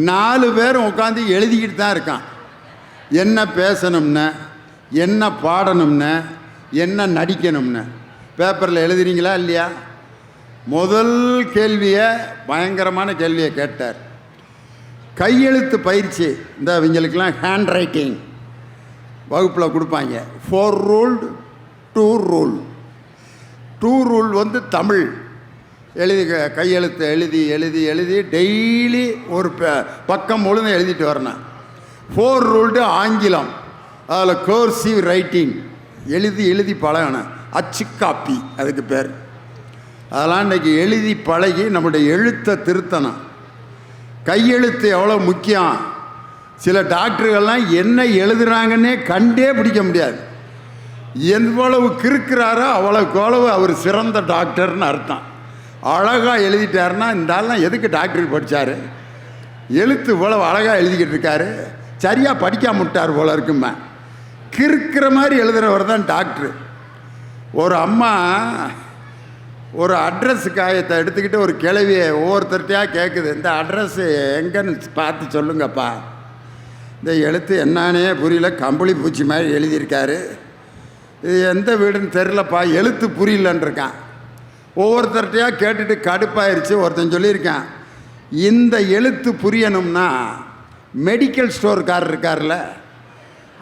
4 பேரும் உட்காந்து எழுதிக்கிட்டு தான் இருக்கான். என்ன பேசணும்னு, என்ன பாடணும்னு, என்ன நடிக்கணும்னு. பேப்பரில் எழுதுறீங்களா இல்லையா? முதல் கேள்வியை, பயங்கரமான கேள்வியை கேட்டார். கையெழுத்து பயிற்சி, இந்த இவங்களுக்கெல்லாம் ஹேண்ட் ரைட்டிங் வகுப்பில் கொடுப்பாங்க. 4 ரூல்டு 2 ரூல். 2 ரூல் வந்து தமிழ் எழுதி, கையெழுத்து எழுதி எழுதி எழுதி டெய்லி ஒரு பக்கம் முழுதும் எழுதிட்டு வரணும். 4 ரூல்டு ஆங்கிலம், அதில் கர்சிவ் ரைட்டிங் எழுதி எழுதி பழகணும். அச்சு காப்பி அதுக்கு பேர். அதெல்லாம் இன்றைக்கி எழுதி பழகி நம்முடைய எழுத்தை திருத்தணும். கையெழுத்து எவ்வளோ முக்கியம். சில டாக்டர்கள்லாம் என்ன எழுதுகிறாங்கன்னே கண்டே பிடிக்க முடியாது. எவ்வளவு கிறுக்கிறாரோ அவ்வளவு அவர் சிறந்த டாக்டர்னு அர்த்தம். அழகாக எழுதிட்டாருன்னா இந்த ஆள்லாம் எதுக்கு டாக்டருக்கு படித்தார், எழுத்து இவ்வளவு அழகாக எழுதிக்கிட்டு இருக்காரு, சரியாக படிக்காம விட்டார் போல இருக்குமா. கிறுக்கிற மாதிரி எழுதுகிறவர் தான் டாக்டரு. ஒரு அம்மா ஒரு அட்ரஸ் காயத்தை எடுத்துக்கிட்டு ஒரு கிளவியை ஒவ்வொருத்தர்கிட்டையாக கேட்குது, இந்த அட்ரஸ்ஸு எங்கன்னு பார்த்து சொல்லுங்கப்பா. இந்த எழுத்து என்னானே புரியல, கம்பளி பூச்சி மாதிரி எழுதியிருக்காரு, இது எந்த வீடுன்னு தெரிலப்பா, எழுத்து புரியலன்னு இருக்கான். ஒவ்வொருத்தர்கிட்டையாக கேட்டுட்டு கடுப்பாயிருச்சு. ஒருத்தன் சொல்லியிருக்கான், இந்த எழுத்து புரியணும்னா மெடிக்கல் ஸ்டோர்காரர் இருக்கார்ல,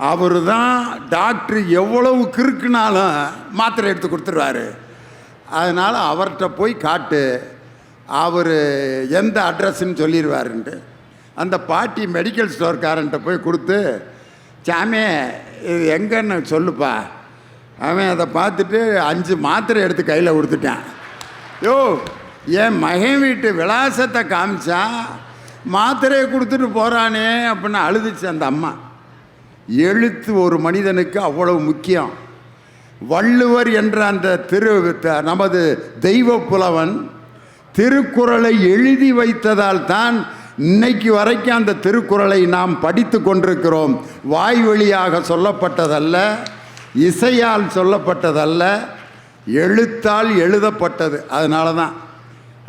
அவர் தான் டாக்டர் எவ்வளவு கிறுக்குனாலும் மாத்திரை எடுத்து கொடுத்துருவார். அதனால் அவர்கிட்ட போய் காட்டு, அவர் எந்த அட்ரஸ்ன்னு சொல்லிடுவாருன்ட்டு. அந்த பாட்டி மெடிக்கல் ஸ்டோர்காரன்ட்ட போய் கொடுத்து, சாமே இது எங்கன்னு சொல்லுப்பா. அவன் அதை பார்த்துட்டு 5 மாத்திரை எடுத்து கையில் கொடுத்துட்டான். யோ, என் மகன் வீட்டு விலாசத்தை காமிச்சா மாத்திரையை கொடுத்துட்டு போகிறானே அப்படின்னு அழுதுச்சு அந்த அம்மா. எழுத்து ஒரு மனிதனுக்கு அவ்வளவு முக்கியம். வள்ளுவர் என்ற அந்த நமது தெய்வ புலவன் திருக்குறளை எழுதி வைத்ததால் தான் இன்னைக்கு வரைக்கும் அந்த திருக்குறளை நாம் படித்து கொண்டிருக்கிறோம். வாய் வழியாக சொல்லப்பட்டதல்ல, இசையால் சொல்லப்பட்டதல்ல, எழுத்தால் எழுதப்பட்டது. அதனால தான்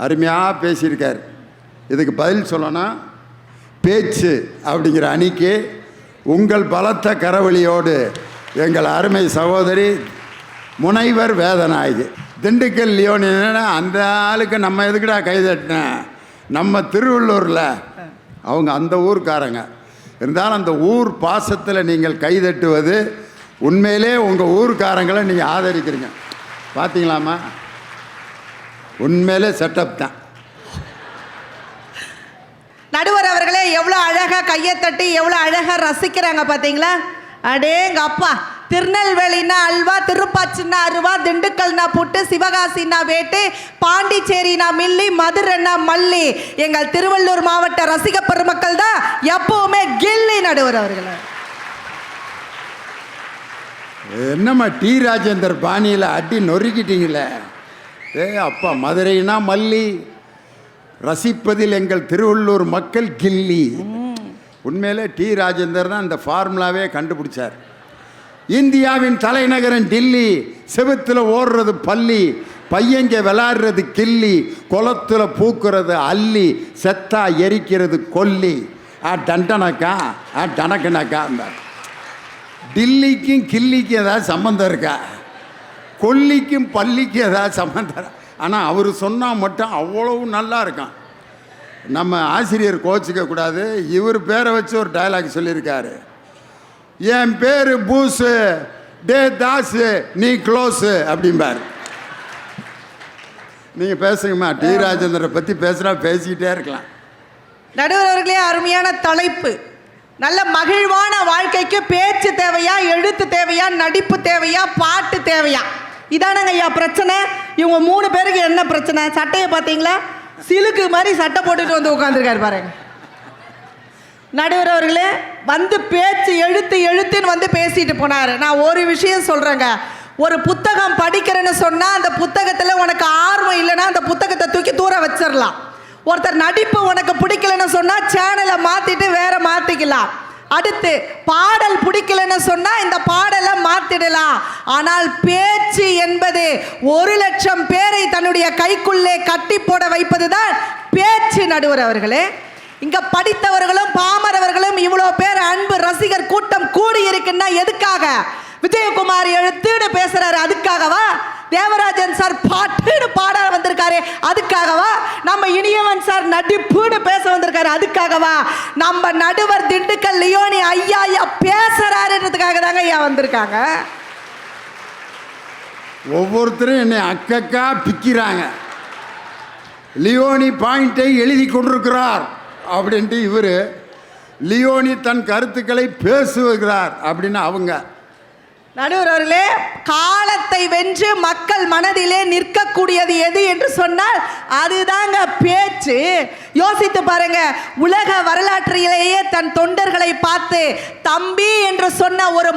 அருமையாக பேசியிருக்கார். இதுக்கு பதில் சொல்லணும். பேச்சு அப்படிங்கிற அணிக்கு உங்கள் பலத்த கரவழியோடு எங்கள் அருமை சகோதரி முனைவர் வேதநாயகி. திண்டுக்கல் லியோன் என்னன்னா, அந்த ஆளுக்கு நம்ம எதுக்குடா கைதட்டினேன், நம்ம திருவள்ளூரில் அவங்க அந்த ஊர்க்காரங்க இருந்தாலும் அந்த ஊர் பாசத்தில் நீங்கள் கைதட்டுவது உண்மையிலே உங்கள் ஊர்க்காரங்களை நீங்கள் ஆதரிக்கிறீங்க. பார்த்தீங்களாமா, உண்மையிலே செட்டப் தான். நடுவர் அவர்களே எவ்வளோ அழகாக கையை தட்டி எவ்வளோ அழகாக ரசிக்கிறாங்க பார்த்தீங்களா. அடேங்க அப்பா, திருநெல்வேலினா அல்வா, திருப்பாச்சின்னா அருவா, திண்டுக்கல்னா புட்டு, சிவகாசினா வேட்டு, பாண்டிச்சேரினா மில்லி, மதுரைனா மல்லி. எங்கள் திருவள்ளூர் மாவட்ட ரசிக பெருமக்கள் தான் எப்பவுமே கில்லி. நடுவர் அவர்களே என்னம்மா டி ராஜேந்தர் பாணியில் அடி நொறுக்கிட்டீங்களே. அப்பா, மதுரைனா மல்லி, ரசிப்பதில் எங்கள் திருவள்ளூர் மக்கள் கில்லி. உண்மையிலே டி ராஜேந்தர் தான் இந்த ஃபார்முலாவே கண்டுபிடிச்சார். இந்தியாவின் தலைநகரம் டில்லி, செவுத்தில் ஓடுறது பள்ளி, பையங்க விளாடுறது கில்லி, குளத்தில் பூக்குறது அல்லி, செத்தா எரிக்கிறது கொல்லி. டண்டனக்கா டனக்கனக்கா. டில்லிக்கும் கில்லிக்கும் ஏதாவது சம்மந்தம் இருக்கா? கொல்லிக்கும் பள்ளிக்கும் ஏதாவது சம்மந்தம்? ஆனால் அவர் சொன்னால் மட்டும் அவ்வளவு நல்லா இருக்கான். நம்ம ஆசிரியர் கோச்சிக்க கூடாது. இவர் பேரை வச்சு ஒரு டயலாக் சொல்லியிருக்காரு, என் பேர் பூஸு, டே தாஸு, நீ க்ளோஸு அப்படிம்பார். நீங்கள் பேசுங்கம்மா. டி ராஜேந்திரனை பற்றி பேசுகிறா, பேசிக்கிட்டே இருக்கலாம். நடுவர் அவர்களே அருமையான தலைப்பு. நல்ல மகிழ்வான வாழ்க்கைக்கு பேச்சு தேவையா, எழுத்து தேவையா, நடிப்பு தேவையா, பாட்டு தேவையா? இதானங்க ஐயா பிரச்சனை. இவங்க 3 பேருக்கு என்ன பிரச்சனை? சட்டையை பார்த்தீங்களா, சிலுக்கு மாதிரி சட்டை போட்டுட்டு வந்து உட்காந்துருக்காரு பாருங்க. நடுவர் அவர்களே வந்து பேச்சு எழுத்து எழுத்துன்னு வந்து பேசிட்டு போனார். நான் ஒரு விஷயம் சொல்கிறேங்க, ஒரு புத்தகம் படிக்கிறேன்னு சொன்னால் அந்த புத்தகத்தில் உனக்கு ஆர்வம் இல்லைன்னா அந்த புத்தகத்தை தூக்கி தூர வச்சிடலாம். ஒருத்தர் நடிப்பு உனக்கு பிடிக்கலன்னு சொன்னால் சேனலை மாற்றிட்டு வேற மாற்றிக்கலாம். அடுத்து பாடல் பிடிக்கலன்னு சொன்னால் இந்த பாடலை மாற்றிடலாம். ஆனால் பேச்சு என்பது 1,00,000 பேரை தன்னுடைய கைக்குள்ளே கட்டி போட வைப்பது தான் பேச்சு. நடுவர் அவர்களே இங்க படித்தவர்களும் பாமரவர்களும் இவ்வளோ பேர் அன்பு ரசிகர் கூட்டம் கூடி இருக்குன்னா எதுக்காக? விஜயகுமார் எழுத்துன்னு பேசுறாரு அதுக்காகவா? தேவராஜன் சார் பாட்டுன்னு பாட வந்திருக்காரு அதுக்காகவா? நம்ம இனியவன் சார் நடிப்புன்னு பேச வந்திருக்காரு அதுக்காகவா? நம்ம நடுவர் திண்டுக்கல் லியோனி ஐயா பேசுறாருன்றதுக்காக தாங்க ஐயா வந்திருக்காங்க. ஒவ்வொருத்தரும் என்னை அக்கக்கா பிக்கிறாங்க. லியோனி பாயிண்டை எழுதி கொண்டிருக்கிறார் அப்படின்ட்டு இவர், லியோனி தன் கருத்துக்களை பேசுகிறார் அப்படின்னு அவங்க. நடுவர் அவர்களே, காலத்தை வென்று மக்கள் மனதிலே நிற்கக்கூடியது எது என்று சொன்னால் அதுதாங்க பேச்சு. யோசித்து பாருங்க, உலக வரலாற்றிலேயே தன் தொண்டர்களை பார்த்து தம்பி என்று சொன்ன ஒரு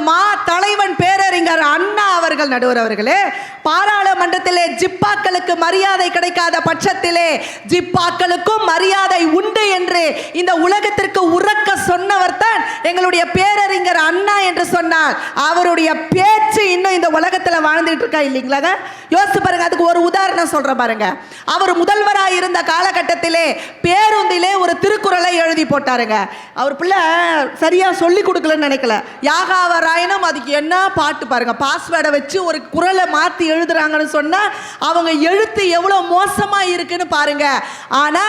தலைவன் பேரறிஞர் அண்ணா அவர்கள். நடுவர் அவர்களே, பாராளுமன்றத்திலே ஜிப்பாக்களுக்கு மரியாதை கிடைக்காத பட்சத்திலே ஜிப்பாக்களுக்கும் மரியாதை உண்டு என்று இந்த உலகத்திற்கு உறக்க சொன்னவர் தான் எங்களுடைய பேரறிஞர் அண்ணா என்று சொன்னார். அவருடைய பேச்சு இன்னும் இந்த உலகத்துல வாழ்ந்துட்டு இருக்கா இல்லைங்களா? யோசிச்சு பாருங்க. அதுக்கு ஒரு உதாரணம் சொல்ற பாருங்க. அவர் முதல்வராக இருந்த காலகட்டத்திலே பேருந்திலே ஒரு திருக்குறளை எழுதி போட்டாருங்க. அவர் பிள்ளை சரியா சொல்லி கொடுக்கலன்னு நினைக்கல. யாகாவராயனும் அதுக்கு என்ன பாட்டு பாருங்க, பாஸ்வேர்டை வச்சு ஒரு குறளை மாத்தி எழுதுறாங்கன்னு சொன்னா அவங்க எழுத்து எவ்வளவு மோசமா இருக்குன்னு பாருங்க. ஆனா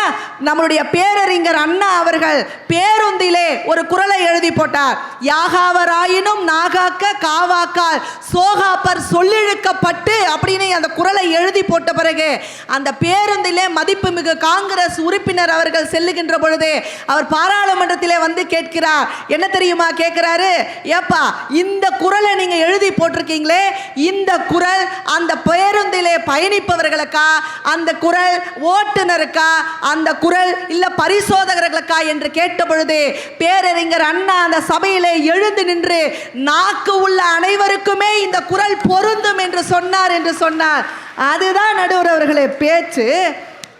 நம்மளுடைய பேரறிஞர் அண்ணா அவர்கள் பேருந்திலே ஒரு குறளை எழுதி போட்டார். யாகாவராயினும் நாகாக்க காவாக்கால் சோகாப்பர் சொல்லிழுக்கப்பட்டு அப்படின்னு அந்த குறளை எழுதி போட்ட பிறகு அந்த பேருந்திலே மதிப்புமிகு காங்கிரஸ் உறுப்பினர் அவர்கள் செல்லுகின்ற பொழுது அவர் பாராளுமன்றத்திலே வந்து கேட்கிறார். என்ன தெரியுமா கேட்கிறாரு? ஏப்பா, இந்த குறளை நீங்க எழுதி போட்டிருக்கீங்களே, இந்த குறள் அந்த பேருந்திலே பயணிப்பவர்களுக்கா, அந்த குறள் ஓட்டுநருக்கா, அந்த குறள் இல்ல பரிசோதகர்களுக்கா என்று கேட்ட பொழுது பேரறிஞர் அண்ணா அந்த சபையிலே எழுந்து நின்று நாக்கு உள்ள அனைவருக்குமே இந்த குறள் பொருந்தும் என்று சொன்னார் என்று சொன்னார். அதுதான் நடுவர் அவர்களே பேச்சு.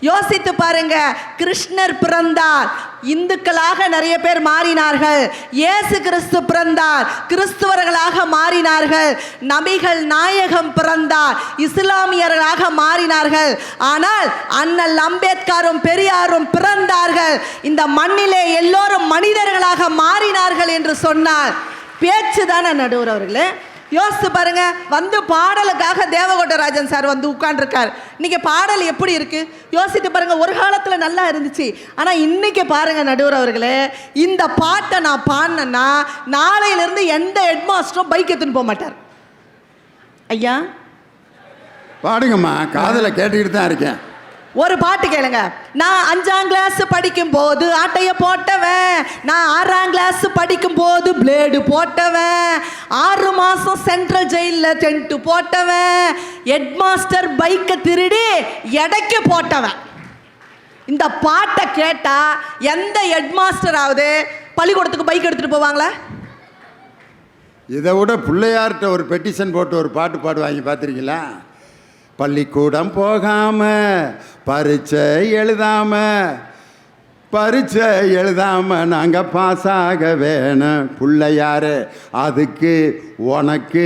யோசித்து பாருங்க. கிருஷ்ணர் பிறந்தார், இந்துக்களாக நிறைய பேர் மாறினார்கள். இயேசு கிறிஸ்து பிறந்தார், கிறிஸ்துவர்களாக மாறினார்கள். நபிகள் நாயகம் பிறந்தார், இஸ்லாமியர்களாக மாறினார்கள். ஆனால் அண்ணல் அம்பேத்கரும் பெரியாரும் பிறந்தார்கள், இந்த மண்ணிலே எல்லோரும் மனிதர்களாக மாறினார்கள் என்று சொன்னார். பேச்சு தானே நடுவர் அவர்களே. யோசித்து பாருங்க. வந்து பாடலுக்காக தேவகோட்டராஜன் சார் வந்து உட்கார்ந்துருக்கார். இன்னைக்கு பாடல் எப்படி இருக்கு யோசித்து பாருங்க. ஒரு காலத்தில் நல்லா இருந்துச்சு, ஆனால் இன்னைக்கு பாருங்க நடுவர் அவர்களே, இந்த பாட்டை நான் பாடினேன்னா நாளையிலிருந்து எந்த ஹெட்மாஸ்டரும் பைக் எடுத்துன்னு போக மாட்டார். ஐயா பாடுங்கம்மா, காதல கேட்டுக்கிட்டு தான் இருக்கேன். ஒரு பாட்டு கேளுங்க. நான் 5ஆம் கிளாஸ் படிக்கும் போது ஆட்டைய போட்டவன், நான் 6ஆம் கிளாஸ் படிக்கும் போது பிளேடு போட்டவன், 6 மாசம் சென்ட்ரல் ஜெயிலில் டென்ட் போட்டவன், ஹெட்மாஸ்டர் பைக்கை திருடி எடைக்கு போட்டவன். இந்த பாட்டை கேட்டா எந்த ஹெட்மாஸ்டராவது பள்ளிக்கூடத்துக்கு பைக் எடுத்துட்டு போவாங்களா? இதை விட பிள்ளையார்கிட்ட ஒரு பெட்டிஷன் போட்டு ஒரு பாட்டு பாடுவாங்க, பார்த்துருக்கீங்களா? பள்ளிக்கூடம் போகாம பரீட்சை எழுதாம நாங்கள் பாஸ் ஆக வேணும். பிள்ளையாரு அதுக்கு உனக்கு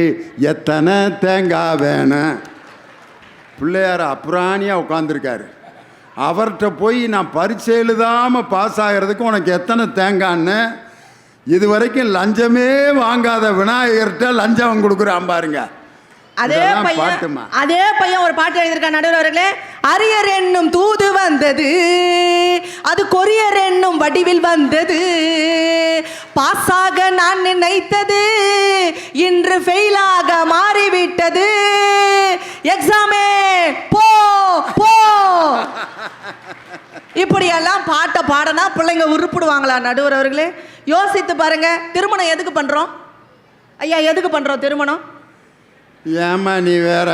எத்தனை தேங்காய் வேணும்? பிள்ளையார் அப்புறாணியாக உட்காந்துருக்காரு. அவர்கிட்ட போய் நான் பரீட்சை எழுதாமல் பாஸ் ஆகிறதுக்கு உனக்கு எத்தனை தேங்கான்னு இது வரைக்கும் லஞ்சமே வாங்காத விநாயகர்கிட்ட லஞ்சம் கொடுக்குறான் பாருங்க. அதே பையன் ஒரு பாட்டு எழுதியிருக்கான் நடுவர் அவர்களே. அரியர் என்னும் தூது வந்தது, அது கொரியர் என்னும் வடிவில் வந்தது, பாஸாக நான் நினைத்தது இன்று ஃபெயிலாக மாறிவிட்டது, எக்ஸாமே போ போ. இப்படியெல்லாம் பாட்டை பாடனா பிள்ளைங்க உருப்பிடுவாங்களா நடுவர் அவர்களே? யோசித்து பாருங்க. திருமணம் எதுக்கு பண்றோம் ஐயா? எதுக்கு பண்றோம் திருமணம்? ஏமா நீ வேற,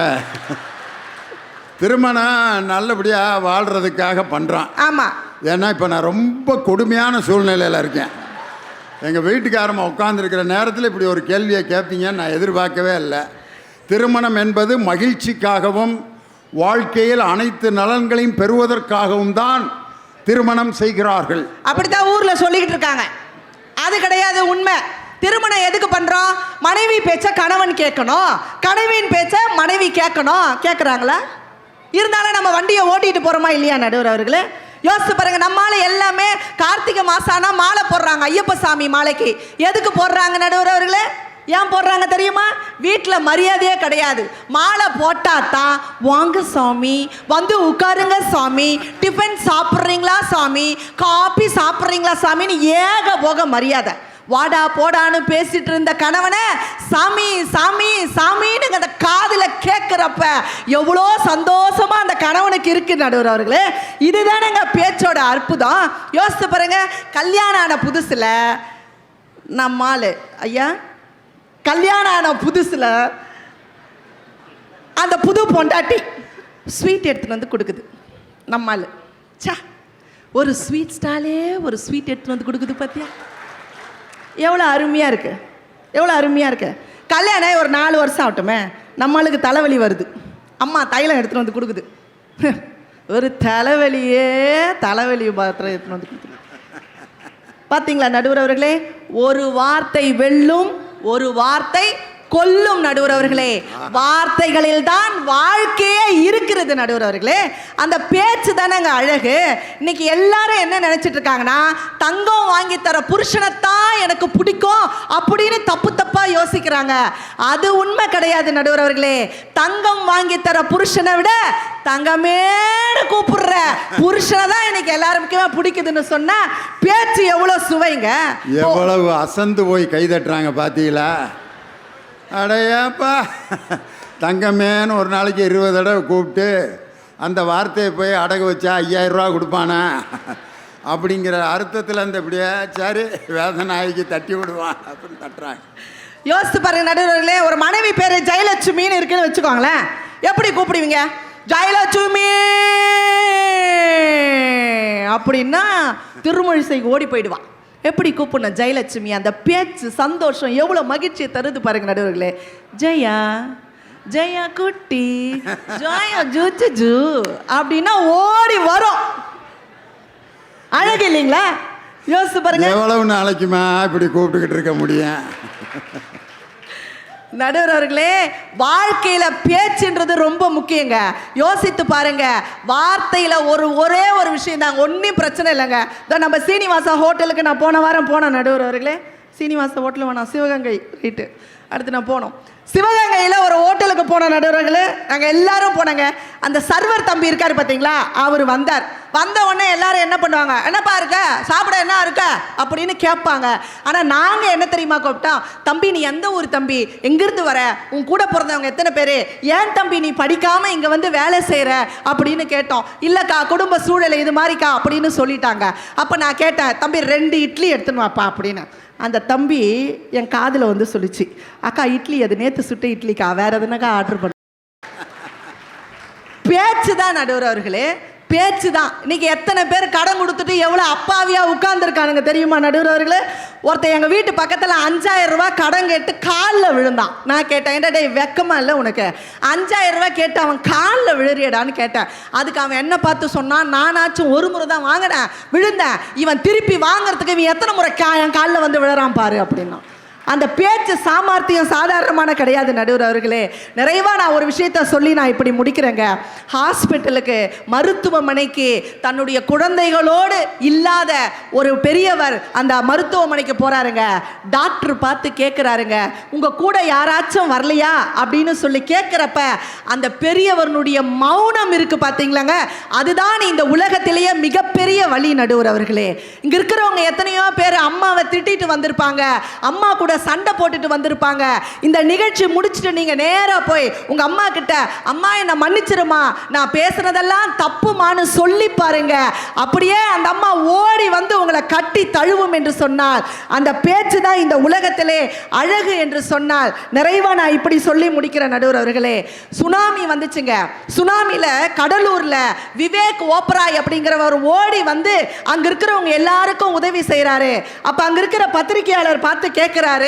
திருமணம் நல்லபடியாக வாழ்கிறதுக்காக பண்ணுறான். ஆமாம். ஏன்னா இப்போ நான் ரொம்ப கொடுமையான சூழ்நிலையில் இருக்கேன். எங்கள் வீட்டுக்காரமாக உட்காந்துருக்கிற நேரத்தில் இப்படி ஒரு கேள்வியை கேட்பீங்கன்னு நான் எதிர்பார்க்கவே இல்லை. திருமணம் என்பது மகிழ்ச்சிக்காகவும் வாழ்க்கையில் அனைத்து நலன்களையும் பெறுவதற்காகவும் தான் திருமணம் செய்கிறார்கள். அப்படித்தான் ஊரில் சொல்லிக்கிட்டு இருக்காங்க. அது கிடையாது உண்மை. திருமணம் எதுக்கு பண்றோம்? மனைவி பேச்ச கணவன் கேட்கணும், கணவன் பேச்ச மனைவி கேட்கணும். கேட்குறாங்களா? இருந்தாலும் நம்ம வண்டியை ஓட்டிட்டு போறோமா இல்லையா நடுவர் அவர்களே? யோசிச்சு பாருங்க, நம்மால எல்லாமே கார்த்திகை மாசம் ஆனா மாலை போடுறாங்க, ஐயப்ப சாமி மாலைக்கு. எதுக்கு போடுறாங்க நடுவர் அவர்களே? ஏன் போடுறாங்க தெரியுமா? வீட்டில் மரியாதையே கிடையாது. மாலை போட்டா தான் வாங்க சாமி, வந்து உட்காருங்க சாமி, டிஃபன் சாப்பிட்றீங்களா சாமி, காபி சாப்பிட்றீங்களா சாமின்னு ஏக போக மரியாதை. வாடா போடான்னு பேசிட்டு இருந்த கணவனை சாமி சாமி சாமின்னு அந்த காதில் கேட்குறப்ப எவ்வளோ சந்தோஷமா அந்த கணவனுக்கு இருக்கு நடுவர் அவர்களே. இதுதானேங்க பேச்சோட அற்புதம். யோசித்து பாருங்க, கல்யாணம் ஆன புதுசில் நம்மால் ஐயா, கல்யாணம் ஆன புதுசில் அந்த புது பொண்டாட்டி ஸ்வீட் எடுத்துகிட்டு வந்து கொடுக்குது. நம்மால் சா, ஒரு ஸ்வீட் ஸ்டாலே ஒரு ஸ்வீட் எடுத்துகிட்டு வந்து கொடுக்குது பார்த்தியா, எவ்வளோ அருமையாக இருக்கு, எவ்வளோ அருமையாக இருக்கு. கல்யாணம் ஒரு 4 வருஷம் ஆகட்டுமே, நம்மளுக்கு தலைவலி வருது, அம்மா தைலம் எடுத்துகிட்டு வந்து கொடுக்குது. ஒரு தலைவலி பாத்திரம் எடுத்துகிட்டு வந்து கொடுக்குது. பார்த்தீங்களா நடுவர் அவர்களே? ஒரு வார்த்தை வெல்லும், ஒரு வார்த்தை கொல்லும் நடுவர் அவர்களே. வார்த்தைகளில் தான் வாழ்க்கையே இருக்கிறது நடுவர் அவர்களே. அந்த பேச்சு தானேங்க அழகு. இன்னைக்கு எல்லாரும் என்ன நினைச்சிட்டு இருக்காங்கன்னா, தங்கம் வாங்கி தர புருஷனைத்தான் எனக்கு பிடிக்கும் அப்படின்னு தப்பா யோசிக்கிறாங்க. அது உண்மை கிடையாது நடுவர் அவர்களே. தங்கம் வாங்கி தர புருஷனை விட தங்கமேன்னு கூப்பிடுற புருஷனை தான் இன்னைக்கு எல்லாருக்குமே பிடிக்குதுன்னு சொன்னா பேச்சு எவ்வளவு சுவைங்க. எவ்வளவு அசந்து போய் கை தட்டுறாங்க பார்த்தீங்களா? அடையாப்பா, தங்கமேன்னு ஒரு நாளைக்கு 20 தடவை கூப்பிட்டு அந்த வார்த்தையை போய் அடகு வச்சா 5000 ரூபா கொடுப்பானா அப்படிங்கிற அர்த்தத்தில் அந்த இப்படியே சரி வேதனாய்க்கு தட்டி விடுவான் அப்படின்னு தட்டுறாங்க. யோசித்து பாருங்க நடுவர்களே, ஒரு மனைவி பேர் ஜெயலட்சுமின்னு இருக்குன்னு வச்சுக்கோங்களேன். எப்படி கூப்பிடுவீங்க? ஜெயலட்சுமி அப்படின்னா திருமழிசைக்கு ஓடி போயிடுவான். எப்படி கூப்பிடணும் ஜெயலட்சுமி? அந்த பேச்சு சந்தோஷம் எவ்வளோ மகிழ்ச்சியை தருது பாருங்க நடுவர்களே. ஜெயா ஜெயா குட்டி, ஜெயா ஜூச்சு ஜூ அப்படின்னா ஓடி வரும். அழகு இல்லைங்களா? யோசிச்சு பாருங்க. எவ்வளவு நாளைக்குமா இப்படி கூப்பிட்டுக்கிட்டு இருக்க முடியும்? நடுவர் அவர்களே, வாழ்க்கையில பேச்சுன்றது ரொம்ப முக்கியங்க. யோசித்து பாருங்க, வார்த்தையில ஒரே ஒரு விஷயம் தாங்க, ஒன்றும் பிரச்சனை இல்லைங்க. நம்ம சீனிவாசா ஹோட்டலுக்கு நான் போன வாரம் போனேன் நடுவர் அவர்களே. சீனிவாசா ஹோட்டல் வேணாம், சிவகங்கை ரைட்டு. அடுத்து நான் போனோம் சிவகங்கையில் ஒரு ஹோட்டலுக்கு போன நடுவர்களே. நாங்கள் எல்லாரும் போனாங்க. அந்த சர்வர் தம்பி இருக்காரு பார்த்தீங்களா, அவர் வந்தார். வந்த உடனே எல்லாரும் என்ன பண்ணுவாங்க, என்னப்பா இருக்க, சாப்பிட என்ன இருக்க அப்படின்னு கேட்பாங்க. ஆனால் நாங்கள் என்ன தெரியுமா கூப்பிட்டோம், தம்பி நீ எந்த ஊர் தம்பி, எங்கிருந்து வர, உன் கூட பிறந்தவங்க எத்தனை பேர், ஏன் தம்பி நீ படிக்காமல் இங்கே வந்து வேலை செய்கிற அப்படின்னு கேட்டோம். இல்லைக்கா குடும்ப சூழல் இது மாதிரிக்கா அப்படின்னு சொல்லிட்டாங்க. அப்போ நான் கேட்டேன், தம்பி 2 இட்லி எடுத்துன்னு வாப்பா அப்படின்னு. அந்த தம்பி என் காதில் வந்து சொல்லிச்சு, அக்கா இட்லி அது நேற்று சுட்ட இட்லிக்கா, வேற எதுனாக்கா ஆர்டர் பண்ண. பேச்சு தான் நடுவர் அவர்களே, பேச்சு தான். இன்னைக்கு எத்தனை பேர் கடன் கொடுத்துட்டு எவ்வளோ அப்பாவியாக உட்கார்ந்துருக்கானுங்க தெரியுமா நடுவர் அவர்களே? ஒருத்தர் எங்கள் வீட்டு பக்கத்தில் 5000 ரூபா கடன் கேட்டு காலில் விழுந்தான். நான் கேட்டேன், என்னடா வெக்கமா இல்லை உனக்கு, 5000 ரூபா கேட்டு அவன் காலில் விழுறியடான்னு கேட்டேன். அதுக்கு அவன் என்ன பார்த்து சொன்னான், நானாச்சும் ஒரு முறை தான் வாங்கினேன், விழுந்தேன், இவன் திருப்பி வாங்குறதுக்கு இவன் எத்தனை முறை என் காலில் வந்து விழுறான் பாரு அப்படின்னா. அந்த பேச்சு சாமர்த்தியம் சாதாரணமான கிடையாது நடுவர் அவர்களே. நிறைவாக நான் ஒரு விஷயத்த சொல்லி நான் இப்படி முடிக்கிறேங்க. ஹாஸ்பிட்டலுக்கு, மருத்துவமனைக்கு தன்னுடைய குழந்தைகளோடு இல்லாத ஒரு பெரியவர் அந்த மருத்துவமனைக்கு போறாருங்க. டாக்டர் பார்த்து கேட்குறாருங்க, உங்கள் கூட யாராச்சும் வரலையா அப்படின்னு சொல்லி கேட்குறப்ப அந்த பெரியவருடைய மௌனம் இருக்கு பார்த்தீங்களாங்க, அதுதான் இந்த உலகத்திலேயே மிகப்பெரிய வழி நடுவர் அவர்களே. இங்கே இருக்கிறவங்க எத்தனையோ பேர் அம்மாவை திட்டிட்டு வந்திருப்பாங்க, அம்மா கூட சண்டை போட்டுட்டு வந்திருப்பாங்க. இந்த நிகழ்ச்சி முடிச்சுட்டு நீங்க நேரா போய் உங்க அம்மா கிட்ட, அம்மா என்ன மன்னிச்சிருமா, நான் பேசுனதெல்லாம் தப்புமான்னு சொல்லி பாருங்க. அப்படியே அந்த அம்மா ஓடி வந்து உங்களை கட்டி தழுவும் என்று சொன்னால் அந்த பேச்சு தான் இந்த உலகத்திலே அழகு என்று சொன்னால். நிறைவா நான் இப்படி சொல்லி முடிக்கிற நடுவர் அவர்களே. சுனாமி வந்துச்சுங்க. சுனாமில கடலூர்ல விவேக் ஓப்ராய் அப்படிங்கிறவர் ஓடி வந்து அங்க இருக்கிறவங்க எல்லாருக்கும் உதவி செய்யறாரு. அப்ப அங்க இருக்கிற பத்திரிகையாளர் பார்த்து கேட்கிறாரு,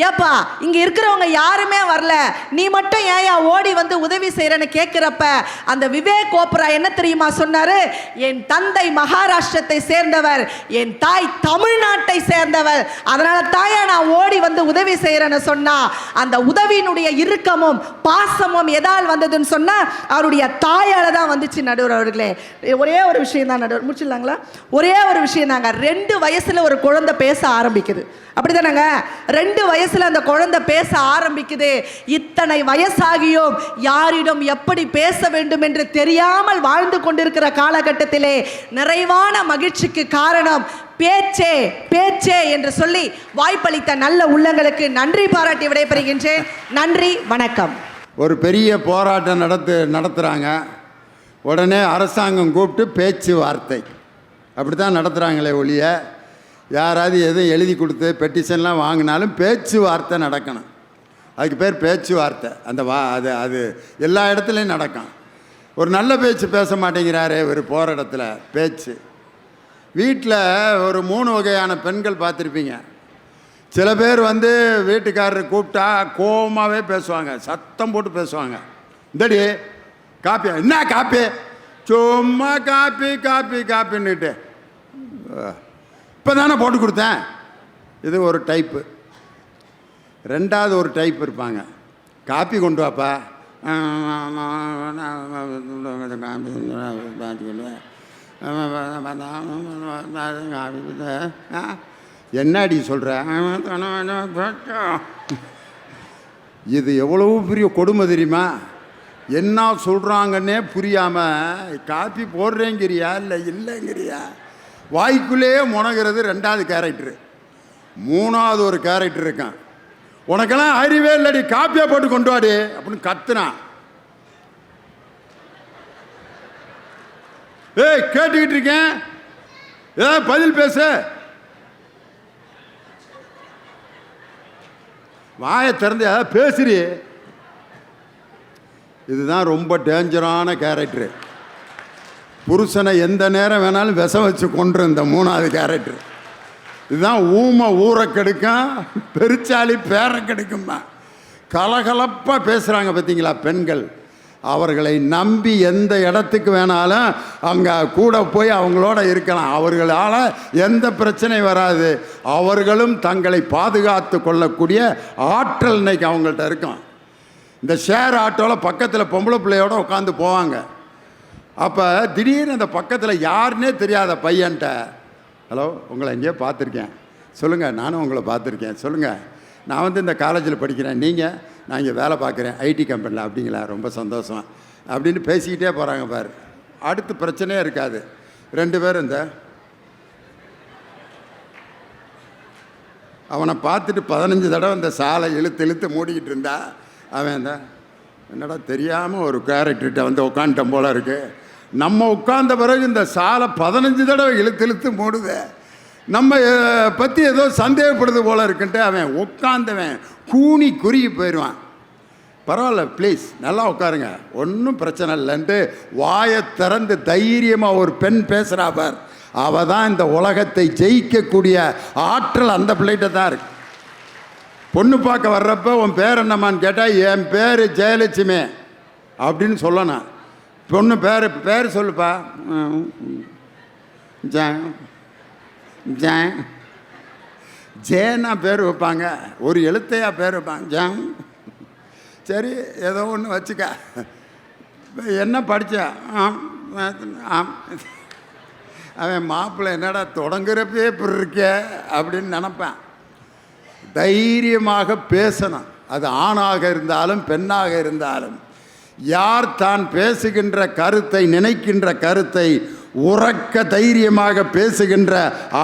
ஏப்பா இங்க இருக்கிறவங்க யாருமே வரல, நீ மட்டும் ஏயா ஓடி வந்து உதவி செய்யறன்னு கேட்கிறப்ப அந்த விவேக் ஓப்ராய் என்ன தெரியுமா சொன்னாரு, என் தந்தை மகாராஷ்டிரத்தை சேர்ந்தவர், என் தாய் தமிழ்நாட்டை சேர்ந்தவர், அதனால தாயா நான் ஓடி வந்து உதவி செய்யறேன்னு சொன்னா அந்த உதவியினுடைய இறுக்கமும் பாசமும் எதால் வந்ததுன்னு சொன்னால் அவருடைய தாயால் தான் வந்துச்சு. நடுவர் அவர்களே, ஒரே ஒரு விஷயம் தான் நடுவர், முடிச்சிடலாங்களா? ஒரே ஒரு விஷயம் தாங்க. 2 வயசில் ஒரு குழந்தை பேச ஆரம்பிக்குது, அப்படிதானங்க? 2 வயசில் அந்த குழந்தை பேச ஆரம்பிக்குது. இத்தனை வயசாகியும் யாரிடம் எப்படி பேச வேண்டும் என்று தெரியாமல் வாழ்ந்து கொண்டிருக்கிற காலகட்டத்திலே நிறைவான மகிழ்ச்சிக்கு காரணம் பேச்சே பேச்சே என்று சொல்லி வாய்ப்பளித்த நல்ல உள்ளங்களுக்கு நன்றி பாராட்டி விடைபெறுகின்றேன். நன்றி, வணக்கம். ஒரு பெரிய போராட்டம் நடத்துகிறாங்க. உடனே அரசாங்கம் கூப்பிட்டு பேச்சுவார்த்தை அப்படி தான் நடத்துகிறாங்களே ஒழிய, யாராவது எதுவும் எழுதி கொடுத்து பெட்டிஷன்லாம் வாங்கினாலும் பேச்சுவார்த்தை நடக்கணும். அதுக்கு பேர் பேச்சுவார்த்தை. அது அது எல்லா இடத்துலையும் நடக்கும். ஒரு நல்ல பேச்சு பேச மாட்டேங்கிறாரே ஒரு போகிற இடத்துல பேச்சு. வீட்டில் ஒரு 3 வகையான பெண்கள் பார்த்துருப்பீங்க. சில பேர் வீட்டுக்காரர் கூப்பிட்டா கோபமாகவே பேசுவாங்க, சத்தம் போட்டு பேசுவாங்க. இந்தடி காப்பி, என்ன காப்பி, சும்மா காப்பி காப்பி காப்பின்னுட்டு இப்போ தானே போட்டு கொடுத்தேன். இது ஒரு டைப்பு. 2வது ஒரு டைப் இருப்பாங்க, காப்பி கொண்டு வாப்பா, என்னடி சொல்கிற, இது எவ்வளவு பெரிய கொடுமை தெரியுமா? என்ன சொல்கிறாங்கன்னே புரியாமல் காப்பி போடுறேங்கிறியா இல்லை இல்லைங்கிறியா? வாய்க்குள்ளேயே முனகிறது 2வது கேரக்டரு. 3வது ஒரு கேரக்டர் இருக்கான், உனக்கெல்லாம் அறிவே இல்லடி, காப்பியை போட்டு கொண்டு வாடி அப்படின்னு கத்துனான். ஏய், கேட்டுக்கிட்டு இருக்கேன், ஏதாவது பதில் பேச. வாயை திறந்து ஏதாவது பேசுறி. இதுதான் ரொம்ப டேஞ்சரான கேரக்டரு. புருஷனை எந்த நேரம் வேணாலும் விஷம் வச்சு கொண்டு இந்த 3வது கேரக்டர். இதுதான் ஊமை ஊரை கெடுக்கும், பெருச்சாலி பேரை கெடுக்குமா. கலகலப்பாக பேசுகிறாங்க பார்த்தீங்களா பெண்கள். அவர்களை நம்பி எந்த இடத்துக்கு வேணாலும் அங்கே கூட போய் அவங்களோட இருக்கலாம். அவர்களால் எந்த பிரச்சனை வராது. அவர்களும் தங்களை பாதுகாத்து கொள்ளக்கூடிய ஆற்றல் இன்னைக்கு அவங்கள்ட்ட இருக்கும். இந்த ஷேர் ஆட்டோவில் பக்கத்தில் பொம்பளை பிள்ளையோடு உட்காந்து போவாங்க. அப்போ திடீர்னு அந்த பக்கத்தில் யாருன்னே தெரியாத பையன்ட்ட, ஹலோ, உங்களை எங்கேயோ பார்த்துருக்கேன், சொல்லுங்கள். நானும் உங்களை பார்த்துருக்கேன், சொல்லுங்கள். நான் இந்த காலேஜில் படிக்கிறேன், நீங்கள்? நான் இங்கே வேலை பார்க்குறேன் ஐடி கம்பெனியில். அப்படிங்களா, ரொம்ப சந்தோஷம் அப்படின்னு பேசிக்கிட்டே போகிறாங்க பாரு. அடுத்து பிரச்சனையே இருக்காது. 2 பேரும் அவனை பார்த்துட்டு 15 தடவை இந்த சாலை இழுத்து மூடிக்கிட்டு இருந்தா, அவன் என்னடா தெரியாமல் ஒரு கேரக்டர்கிட்ட உட்காந்துட்டோம் போல இருக்குது. நம்ம உட்கார்ந்த பிறகு இந்த சாலை 15 தடவை இழுத்து மூடுது, நம்ம பற்றி ஏதோ சந்தேகப்படுது போல இருக்குன்ட்டு அவன் உட்காந்தவன் கூனி குறுகி போயிடுவான். பரவாயில்ல ப்ளீஸ் நல்லா உட்காருங்க, ஒன்றும் பிரச்சனை இல்லைன்ட்டு வாயை திறந்து தைரியமாக ஒரு பெண் பேசுகிறா பார், அவள் தான் இந்த உலகத்தை ஜெயிக்கக்கூடிய ஆற்றல் அந்த பிள்ளைகிட்ட தான் இருக்கு. பொண்ணு பார்க்க வர்றப்ப உன் பேர் என்னம்மான்னு கேட்டால், என் பேர் ஜெயலட்சுமி அப்படின்னு சொல்லணும். பொண்ணு பேர் சொல்லுப்பா, ஜேனா பேர் வைப்பாங்க, ஒரு எழுத்தையா பேர் வைப்பாங்க, ஜாங். சரி ஏதோ ஒன்று வச்சுக்க. என்ன படித்தா? ஆம். அவன் மாப்பிள்ளை என்னடா தொடங்குறப்பே இப்படி இருக்கே அப்படின்னு நினப்பேன். தைரியமாக பேசணும். அது ஆணாக இருந்தாலும் பெண்ணாக இருந்தாலும் யார் தான் பேசுகின்ற கருத்தை, நினைக்கின்ற கருத்தை உறக்க தைரியமாக பேசுகின்ற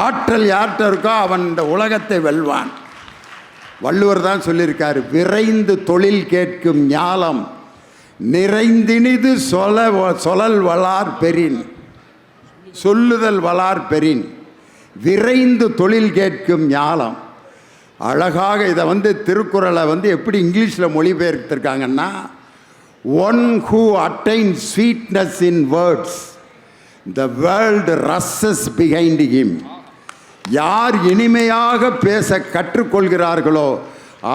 ஆற்றல் யார்கிட்ட இருக்கோ அவன் இந்த உலகத்தை வெல்வான். வள்ளுவர் தான் சொல்லியிருக்காரு, விரைந்து தொழில் கேட்கும் ஞாலம் நிறைந்தினிது சொலல் வளார் பெறின், சொல்லுதல் வளார் பெறின், விரைந்து தொழில் கேட்கும் ஞாலம். அழகாக இதை திருக்குறளை எப்படி இங்கிலீஷில் மொழிபெயர்த்திருக்காங்கன்னா, one who attain sweetness in words the world rushes behind him. யார் இனிமையாக பேச கற்றுக்கொள்கிறார்களோ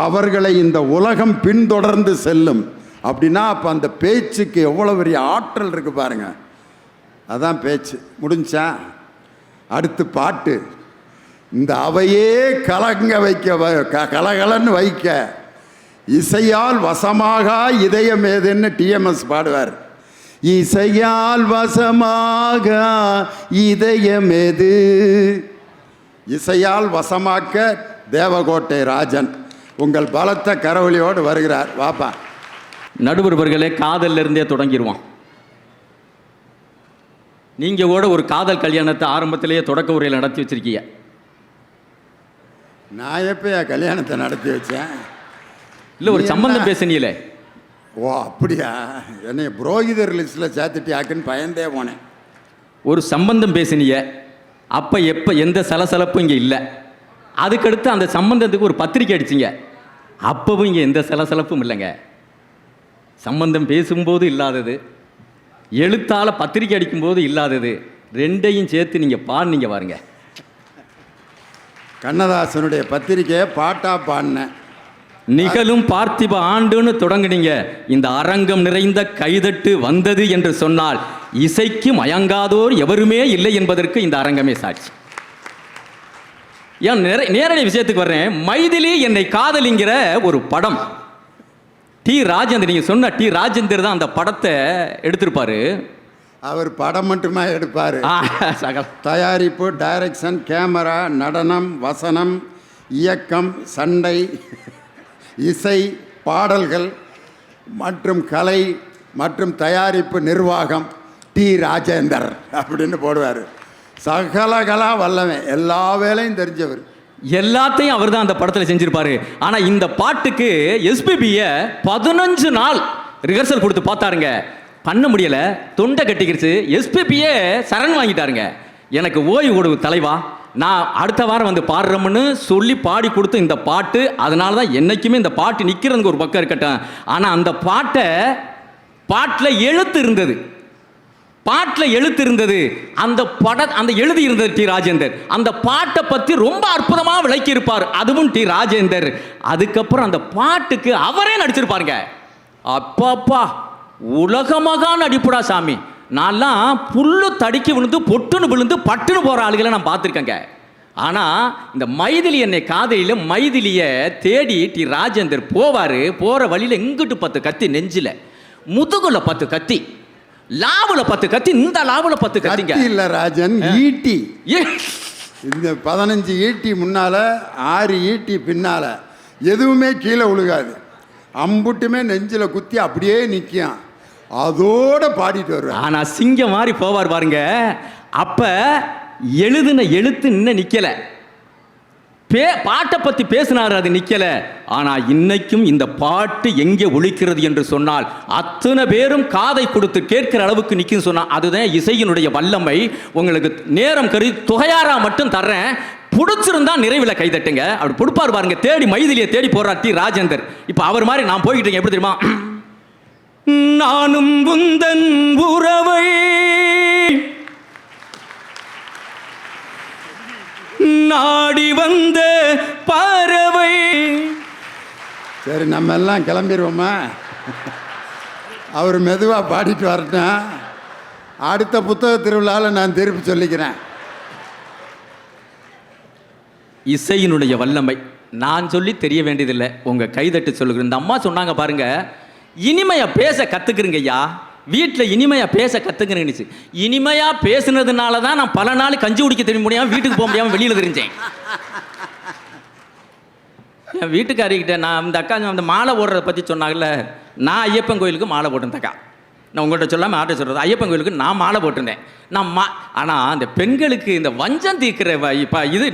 அவர்களை இந்த உலகம் பின்தொடர்ந்து செல்லும். அப்படின்னா அப்போ அந்த பேச்சுக்கு எவ்வளோ பெரிய ஆற்றல் இருக்கு பாருங்க. அதான் பேச்சு. முடிஞ்சா அடுத்து பாட்டு. இந்த அவையே கலங்க வைக்க, கலகலன்னு வைக்க இசையால் வசமாக இதயம் ஏதுன்னு டிஎம்எஸ் பாடுவார். இசையால் வசமாக இதயம் எது? இசையால் வசமாக்க தேவகோட்டை ராஜன் உங்கள் பலத்த கரவொலியோடு வருகிறார். வாப்பா. நடுவர்களே, காதல்ல இருந்தே தொடங்கிடுவான். நீங்க கூட ஒரு காதல் கல்யாணத்தை ஆரம்பத்திலேயே தொடக்க உரையில் நடத்தி வச்சிருக்கீங்க. நான் எப்போ என் கல்யாணத்தை நடத்தி வச்சேன்? இல்லை, ஒரு சம்பந்தம் பேசுனீங்களே. ஓ அப்படியா? என்னை புரோகிதர் லிஸ்ட்டில் சேர்த்துட்டியாக்குன்னு பயந்தே போனேன். ஒரு சம்பந்தம் பேசுனீங்க. அப்போ எப்போ எந்த சலசலப்பும் இங்கே இல்லை. அதுக்கடுத்து அந்த சம்பந்தத்துக்கு ஒரு பத்திரிக்கை அடிச்சிங்க. அப்பவும் இங்கே எந்த சலசலப்பும் இல்லைங்க. சம்பந்தம் பேசும்போது இல்லாதது, எழுத்தால் பத்திரிக்கை அடிக்கும்போது இல்லாதது, ரெண்டையும் சேர்த்து நீங்கள் பாடுனீங்க பாருங்க. கண்ணதாசனுடைய பத்திரிக்கையை பாட்டா பாடினேன். நிகழும் பார்த்திப ஆண்டுன்னு தொடங்குனீங்க. இந்த அரங்கம் நிறைந்த கைதட்டு வந்தது என்று சொன்னால் இசைக்கு மயங்காதோர் எவருமே இல்லை என்பதற்கு இந்த அரங்கமே சாட்சி. ஏன் நேரடி விஷயத்துக்கு வர்றேன். மைதிலி என்னை காதலிங்கிற ஒரு படம். டி ராஜேந்தர், நீங்க சொன்ன டி ராஜேந்தர் தான் அந்த படத்தை எடுத்திருப்பாரு. அவர் படம் மட்டுமா எடுப்பார்? தயாரிப்பு, டைரக்ஷன், கேமரா, நடனம், வசனம், இயக்கம், சண்டை, இசை, பாடல்கள் மற்றும் கலை மற்றும் தயாரிப்பு நிர்வாகம் டி ராஜேந்தர் அப்படின்னு போடுவார். சகலகலா வல்லவன், எல்லா வேலையும் தெரிஞ்சவர். எல்லாத்தையும் அவர் தான் அந்த படத்தில் செஞ்சிருப்பாரு. ஆனால் இந்த பாட்டுக்கு எஸ்பிபியை 15 நாள் ரிஹர்சல் கொடுத்து பார்த்தாருங்க. பண்ண முடியலை, தொண்டை கட்டிக்கிடுச்சு. எஸ்பிபியே சரண் வாங்கிட்டாருங்க. எனக்கு ஓய்வு கொடு தலைவா, நான் அடுத்த வாரம் வந்து பாடுறோம்னு சொல்லி பாடி கொடுத்து இந்த பாட்டு. அதனால தான் என்றைக்குமே இந்த பாட்டு நிற்கிறதுக்கு ஒரு பக்கம் இருக்கட்டும். ஆனால் அந்த பாட்டில் எழுத்து இருந்தது. அந்த எழுதி இருந்தது டி ராஜேந்தர். அந்த பாட்டை பற்றி ரொம்ப அற்புதமாக விளக்கி இருப்பார், அதுவும் டி ராஜேந்தர். அதுக்கப்புறம் அந்த பாட்டுக்கு அவரே நடிச்சிருப்பாருங்க. அப்பாப்பா, உலகமாக நடிப்புடா சாமி. நான்லாம் புல்லு தடிக்கி விழுந்து பொட்டுன்னு விழுந்து பட்டுன்னு போகிற ஆளுகளை நான் பார்த்துருக்கேங்க. ஆனால் இந்த மைதிலி என்னை காதலியில் மைதிலியை தேடி டி ராஜேந்தர் போவார். போகிற வழியில் இங்கிட்டு 10 கத்தி, நெஞ்சில் முதுகுல 10 கத்தி, லாவுல 10 கத்தி, இந்த லாவுல 10 கத்திங்க. இல்ல ராஜன், ஈட்டி. இந்த 15 ஈட்டி முன்னால, 6 ஈட்டி பின்னால, எதுவுமே கீழே விழுகாது. அம்புட்டுமே நெஞ்சில் குத்தி அப்படியே நிற்கும். அதோட பாடிட்டு வருவார். ஆனா சிங்கம் மாதிரி போவார் பாருங்க. அப்ப எழுதுன எழுத்து இன்னும் நிக்கல. பாட்டை பத்தி பேசினார், அது நிக்கல. ஆனா இன்னைக்கும் இந்த பாட்டு எங்கே ஒலிக்கிறது என்று சொன்னால் அத்தனை பேரும் காதை கொடுத்து கேட்கிற அளவுக்கு நிற்கும் சொன்னால் அதுதான் இசையினுடைய வல்லமை. உங்களுக்கு நேரம் கருதி தொகையாரா மட்டும் தர்றேன். பிடிச்சிருந்தா நிறைவில் கைதட்டுங்க. அப்படி பிடிப்பார் பாருங்க. தேடி மைதிலியை தேடி போறார் டி ராஜேந்தர். இப்போ அவர் மாதிரி நான் போய்கிட்டு இருக்கேன். எப்படி தெரியுமா? நானும் உந்தன் உறவை நாடி வந்த பறவை. சரி, நம்ம எல்லாம் கிளம்பிடுவோமா? அவர் மெதுவாக பாடிட்டு வரட்டும். அடுத்த புத்தக திருவிழாவில் நான் திருப்பி சொல்லிக்கிறேன். இசையினுடைய வல்லமை நான் சொல்லி தெரிய வேண்டியதில்லை, உங்கள் கைதட்டு சொல்லுகிறேன். இந்த அம்மா சொன்னாங்க பாருங்க, இனிமையாக பேச கற்றுக்குறீங்க ஐயா, வீட்டில் இனிமையாக பேச கற்றுக்குறேன்னு. இனிமையாக பேசுனதுனால தான் நான் பல நாள் கஞ்சி குடிக்க தெரிய முடியாமல், வீட்டுக்கு போக முடியாமல் வெளியில் தெரிஞ்சேன். என் வீட்டுக்காரிக்கிட்ட நான் இந்த அக்கா அந்த மாலை போடுறத பற்றி சொன்னாங்கல்ல, நான் ஐயப்பன் கோயிலுக்கு மாலை போட்டிருந்தேன் அக்கா. நான் உங்கள்கிட்ட சொல்லாமல் யார்கிட்ட சொல்கிறது, ஐயப்பன் கோயிலுக்கு நான் மாலை போட்டிருந்தேன். ஆனால் அந்த பெண்களுக்கு இந்த வஞ்சம் தீர்க்கிற இப்போ இது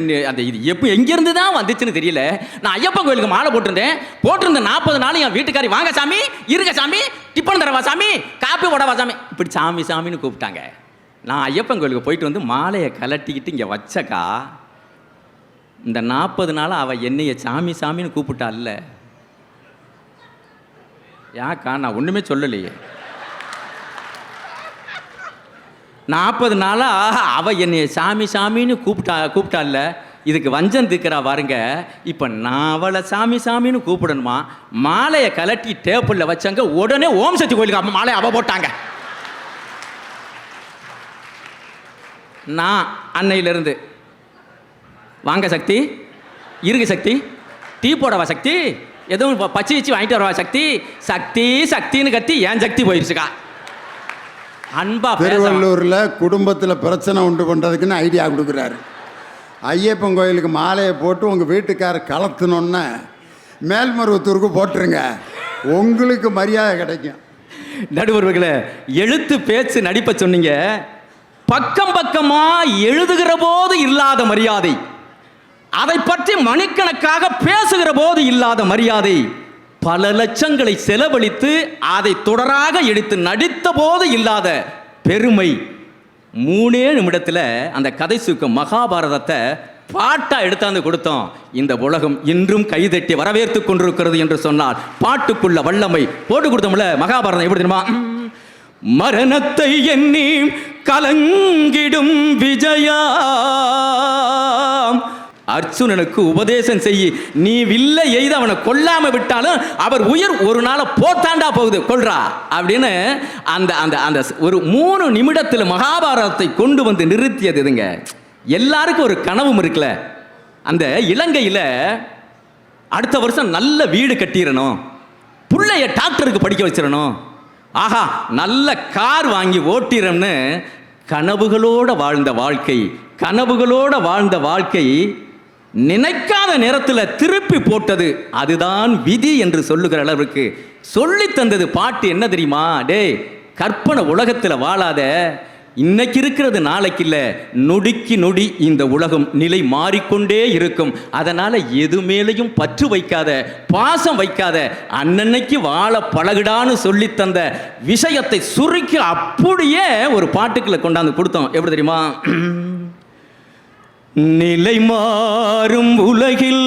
எப்போ எங்கேருந்து தான் வந்துச்சுன்னு தெரியல. நான் ஐயப்பன் கோயிலுக்கு மாலை போட்டிருந்தேன். 40 நாள் என் வீட்டுக்காரி வாங்க சாமி, இருங்க சாமி, டிப்பன் தரவா சாமி, காப்பி போடவா சாமி, இப்படி சாமி சாமின்னு கூப்பிட்டாங்க. நான் ஐயப்பன் கோயிலுக்கு போயிட்டு வந்து மாலையை கலட்டிக்கிட்டு இங்கே வச்சக்கா, இந்த 40 நாள் அவள் என்னையை சாமி சாமின்னு கூப்பிட்டா இல்லை. யாக்கா நான் ஒன்றுமே சொல்லலையே. 40 நாளாக அவள் என்னை சாமி சாமின்னு கூப்பிட்டால. இதுக்கு வஞ்சம் தீர்க்கிறா பாருங்க. இப்போ நான் அவளை சாமி சாமின்னு கூப்பிடணுமா? மாலையை கலட்டி டேபிளில் வச்சாங்க. உடனே ஓம் சக்தி கோயிலுக்கு மாலையை அவள் போட்டாங்க. நான் அன்னையிலிருந்து வாங்க சக்தி, இருங்க சக்தி, டீ போடவா சக்தி, எதுவும் பச்சை வச்சு வாங்கிட்டு வரவா சக்தி சக்தி சக்தின்னு கத்தி என் சக்தி போயிடுச்சுக்கா. அன்பா திருவள்ளூரில் குடும்பத்தில் பிரச்சனை உண்டு பண்ணுறதுக்குன்னு ஐடியா கொடுக்குறாரு. ஐயப்பன் கோயிலுக்கு மாலையை போட்டு உங்கள் வீட்டுக்காரர் கலத்துனோன்னே மேல்மருவத்தூருக்கு போட்டுருங்க, உங்களுக்கு மரியாதை கிடைக்கும். நடுவர்களே, எழுத்து பேச்சு நடிப்ப சொன்னீங்க. பக்கம் பக்கமா எழுதுகிற போது இல்லாத மரியாதை, அதை பற்றி மணிக்கணக்காக பேசுகிற போது இல்லாத மரியாதை, பல லட்சங்களை செலவழித்து அதை தொடராக எடுத்து நடித்த போது இல்லாத பெருமை, 3 நிமிடத்தில் அந்த கதை சுருக்கம் மகாபாரதத்தை பாட்டா எடுத்தாந்து கொடுத்தோம். இந்த உலகம் இன்றும் கைதட்டி வரவேற்று கொண்டிருக்கிறது என்று சொன்னால் பாட்டுக்குள்ள வல்லமை போட்டு கொடுத்தோம்ல. மகாபாரதம் எப்படி தெரியுமா? மரணத்தை எண்ணி கலங்கிடும் விஜயா, அர்ஜுனனுக்கு உபதேசம் செய்யி, நீ வில்லை எய்து அவனை கொல்லாம விட்டாலும் அவர் உயிர் ஒரு நாள போத்தாண்டா போகுது, கொல்றா அப்படின்னு அந்த அந்த அந்த ஒரு 3 நிமிடத்தில் மகாபாரதத்தை கொண்டு வந்து நிறுத்தியது இதுங்க. எல்லாருக்கும் ஒரு கனவும் இருக்குல்ல. அந்த இலங்கையில் அடுத்த வருஷம் நல்ல வீடு கட்டிடணும், பிள்ளைய டாக்டருக்கு படிக்க வச்சிடணும், ஆஹா நல்ல கார் வாங்கி ஓட்டிடணும்னு கனவுகளோட வாழ்ந்த வாழ்க்கை, கனவுகளோட வாழ்ந்த வாழ்க்கை நினைக்காத நேரத்தில் திருப்பி போட்டது. அதுதான் விதி என்று சொல்லுகிற அளவுக்கு சொல்லி தந்தது பாட்டு. என்ன தெரியுமா? டே, கற்பனை உலகத்தில் வாழாத, இன்னைக்கு இருக்கிறது நாளைக்கு இல்லை, நொடிக்கு நொடி இந்த உலகம் நிலை மாறிக்கொண்டே இருக்கும். அதனால எது மேலையும் பற்று வைக்காத, பாசம் வைக்காத, அன்னன்னைக்கு வாழ பழகுடான்னு சொல்லி தந்த விஷயத்தை சுருக்கி அப்படியே ஒரு பாட்டுக்குள்ள கொண்டாந்து கொடுத்தோம். எப்படி தெரியுமா? நிலை மாறும் உலகில்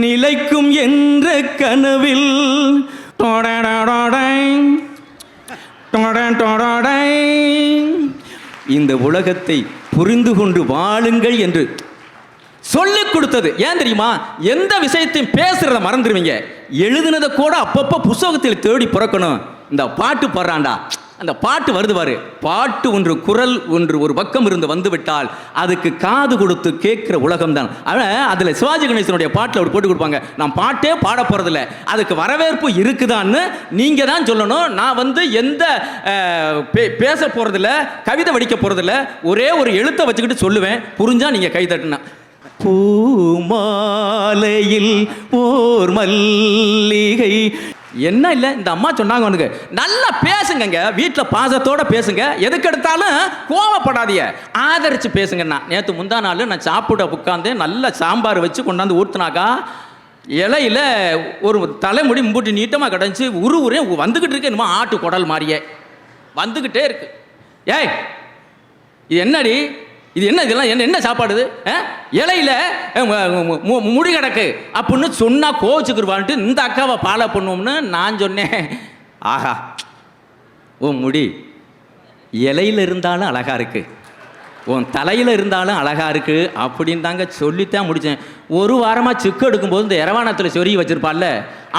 நிலைக்கும் என்ற கனவில் இந்த உலகத்தை புரிந்து கொண்டு வாழுங்கள் என்று சொல்லிக் கொடுத்தது. ஏன் தெரியுமா? எந்த விஷயத்தையும் பேசுறத மறந்துடுவீங்க, எழுதுனதை கூட அப்பப்போ புத்தகத்தில் தேடி பிறக்கணும். இந்த பாட்டு பாடுறான்டா, அந்த பாட்டு வருது பாரு, பாட்டு ஒன்று, குரல் ஒன்று ஒரு பக்கம் இருந்து வந்து விட்டால் அதுக்கு காது கொடுத்து கேட்கிற உலகம்தான். அவன் அதில் சிவாஜி கணேசனுடைய பாட்டில் அவர் போட்டு கொடுப்பாங்க, நான் பாட்டே பாட போகிறதில்ல, அதுக்கு வரவேற்பு இருக்குதான்னு நீங்கள் தான் சொல்லணும். நான் வந்து எந்த பேச போகிறதில்ல, கவிதை வடிக்க போகிறதில்ல, ஒரே ஒரு எழுத்தை வச்சுக்கிட்டு சொல்லுவேன், புரிஞ்சா நீங்கள் கை தட்டுனா. பூமாலையில் ஓர் மல்லிகை. என்ன இல்லை, இந்த அம்மா சொன்னாங்க உனக்கு நல்லா பேசுங்க, வீட்டில் பாசத்தோட பேசுங்க, எதுக்கு எடுத்தாலும் கோவப்படாதீங்க, ஆதரிச்சு பேசுங்கண்ணா. நேற்று முந்தா நாள் நான் சாப்பிட உட்காந்து நல்ல சாம்பார் வச்சு கொண்டாந்து ஊற்றுனாக்கா, இலையில ஒரு தலைமுடி மும்பூட்டி நீட்டமாக கிடச்சி உருவுரே வந்துக்கிட்டு இருக்கு, என்னமோ ஆட்டு குடல் மாதிரியே வந்துக்கிட்டே இருக்கு. ஏய், இது என்னடி, இது என்ன, இதெல்லாம் என்ன என்ன சாப்பாடு இது? இலையில முடி கிடக்கு அப்படின்னு சொன்னா கோச்சுக்குருவான்ட்டு இந்த அக்காவை ஃபாலோ பண்ணுவோம்னு நான் சொன்னேன். ஆஹா, உன் முடி இலையில இருந்தாலும் அழகா இருக்கு, உன் தலையில் இருந்தாலும் அழகா இருக்கு அப்படின்னு தாங்க சொல்லித்தான் முடித்தேன். ஒரு வாரமாக சிக்கு எடுக்கும்போது இந்த இரவானத்தில் சொருகி வச்சிருப்பாள்ல,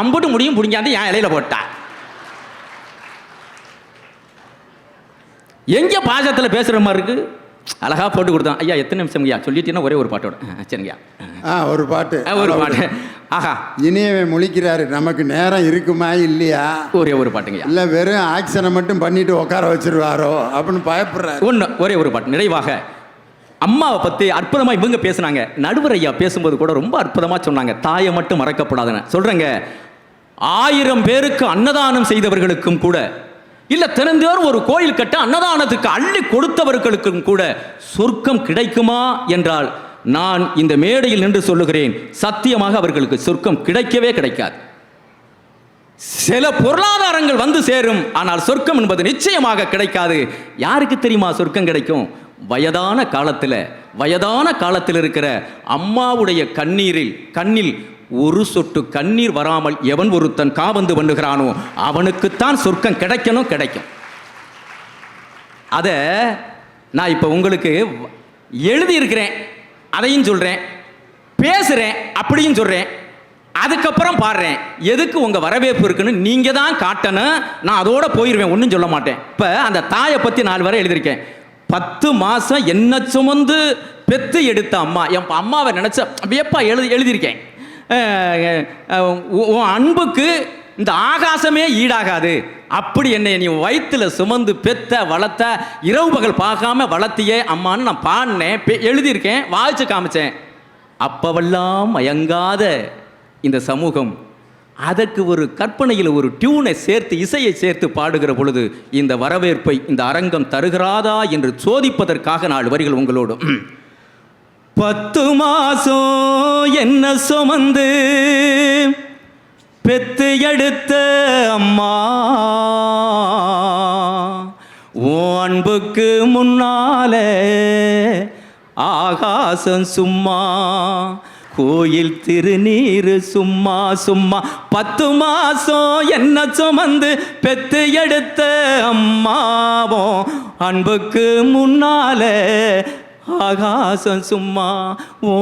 அம்புட்டு முடியும் பிடிங்காந்து என் இலையில போட்டா. எங்கே பாசத்தில் பேசுகிற மாதிரி இருக்கு, அழகா போட்டு கொடுத்தான். ஐயா எத்தனை நிமிஷம் ஐயா சொல்லிட்டீங்கன்னா ஒரே ஒரு பாட்டோட சரிங்கய்யா. ஒரு பாட்டு, ஒரு பாட்டு. ஆஹா, இனியவே முழிக்கிறாரு, நமக்கு நேரம் இருக்குமா இல்லையா, ஒரே ஒரு பாட்டுங்க. இல்லை வெறும் ஆக்ஷனை மட்டும் பண்ணிட்டு உட்கார வச்சிருவாரோ அப்படின்னு பயப்படுறாரு. ஒரே ஒரு பாட்டு நிறைவாக. அம்மாவை பற்றி அற்புதமாக இவங்க பேசுனாங்க. நடுவர் ஐயா பேசும்போது கூட ரொம்ப அற்புதமாக சொன்னாங்க, தாயை மட்டும் மறக்கப்படாதுன்னு சொல்கிறேங்க. 1000 பேருக்கு அன்னதானம் செய்தவர்களுக்கும் கூட, இல்ல தினந்தோறும் ஒரு கோயில் கட்ட அன்னதானத்துக்கு அள்ளி கொடுத்தவர்களுக்கும் கூட சொர்க்கம் கிடைக்குமா என்றால் நான் இந்த மேடையில் நின்று சொல்லுகிறேன், சத்தியமாக அவர்களுக்கு சொர்க்கம் கிடைக்கவே கிடைக்காது. சில பொருளாதாரங்கள் வந்து சேரும், ஆனால் சொர்க்கம் என்பது நிச்சயமாக கிடைக்காது. யாருக்கு தெரியுமா சொர்க்கம் கிடைக்கும்? வயதான காலத்தில் இருக்கிற அம்மாவுடைய கண்ணில் ஒரு சொட்டு கண்ணீர் வராமல் எவன் ஒருத்தன் காவந்து பண்ணுகிறானோ அவனுக்குத்தான் சொர்க்கம் கிடைக்கும். அதை நான் இப்போ உங்களுக்கு எழுதியிருக்கிறேன், அதையும் சொல்கிறேன், பேசுகிறேன், அப்படியும் சொல்கிறேன், அதுக்கப்புறம் பாடுறேன். எதுக்கு உங்கள் வரவேற்பு இருக்குன்னு நீங்கள் தான் காட்டணும். நான் அதோட போயிடுவேன், ஒன்றும் சொல்ல மாட்டேன். இப்போ அந்த தாயை பற்றி 4 வரை எழுதியிருக்கேன். 10 மாதம் என்ன சுமந்து பெத்து எடுத்த அம்மா, என் அம்மாவை நினச்ச வியப்பா எழுதியிருக்கேன். உன் அன்புக்கு இந்த ஆகாசமே ஈடாகாது. அப்படி என்னை நீ வயிற்றுல சுமந்து பெத்த வளர்த்த, இரவு பகல் பார்க்காம வளர்த்தியே அம்மான்னு நான் பாடினேன், எழுதியிருக்கேன், வாய்ச்சி காமிச்சேன். அப்பவெல்லாம் மயங்காத இந்த சமூகம் அதற்கு ஒரு கற்பனையில் ஒரு டியூனை சேர்த்து, இசையை சேர்த்து பாடுகிற பொழுது இந்த வரவேற்பை இந்த அரங்கம் தருகிறாதா என்று சோதிப்பதற்காக 4 வரிகள் உங்களோடு. 10 மாசம் என்ன சுமந்து பெத்து எடுத்த அம்மா, உன் அன்புக்கு முன்னால ஆகாசம் சும்மா, கோயில் திருநீர் சும்மா சும்மா. 10 மாசம் என்ன சுமந்து பெத்து எடுத்த அம்மாவோ, அன்புக்கு முன்னால ஆகாசம் சும்மா, ஓ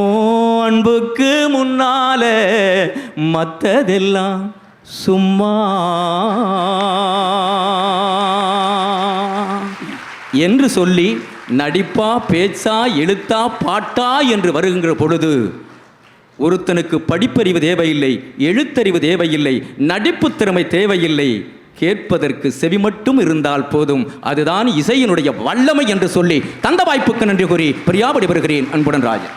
அன்புக்கு முன்னால மற்றதெல்லாம் சும்மா என்று சொல்லி நடிப்பா பேச்சா எழுத்தா பாட்டா என்று வருகின்ற பொழுது ஒருத்தனுக்கு படிப்பறிவு தேவையில்லை, எழுத்தறிவு தேவையில்லை, நடிப்பு திறமை தேவையில்லை, கேட்பதற்கு செவி மட்டும் இருந்தால் போதும். அதுதான் இசையினுடைய வல்லமை என்று சொல்லி தந்த வாய்ப்புக்கு நன்றி கூறி பிரியாபடி வருகிறேன். அன்புடன் ராஜன்.